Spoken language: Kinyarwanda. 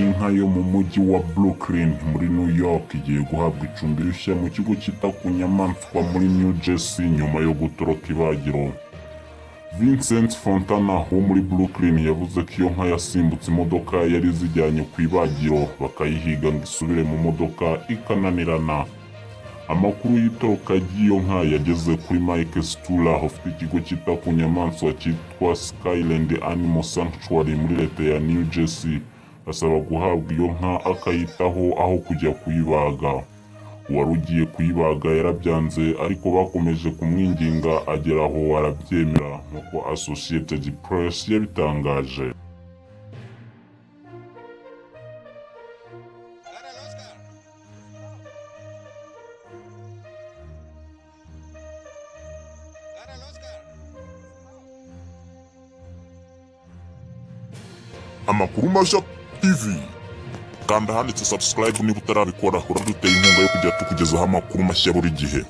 inka yo mu mujyi wa Brooklyn muri New York igiye guhabwa icumbi rishya mu kigo cyita ku nyamaswa muri New Jersey nyuma yo gutoroka ibagiro. Vincent Fontana wo muri Brooklyn yavuze ko iyo nka yasimbutse imodoka yari zijyanye ku ibagiro bakayihiga ngo isubire mu modoka ikananirana. Amakuru y'itoroka ry'iyo nka yageze kuri Mike Stula ufite ikigo cyita ku nyamaswa cyitwa Skyland Animal Sanctuary muri leta ya New Jersey, asaba guhabwa iyo nka akayitaho aho kujya kuyibaga. Uwari ugiye kuyibaga yarabyanze ariko bakomeje kumwinginga agera aho arabyemera nk'uko Associated Press yabitangaje. Amakuru mashya TV. Kanda handitse subscribe niba utarabikora, uraduteye inkunga yo kujya tukugezaho amakuru mashya buri gihe.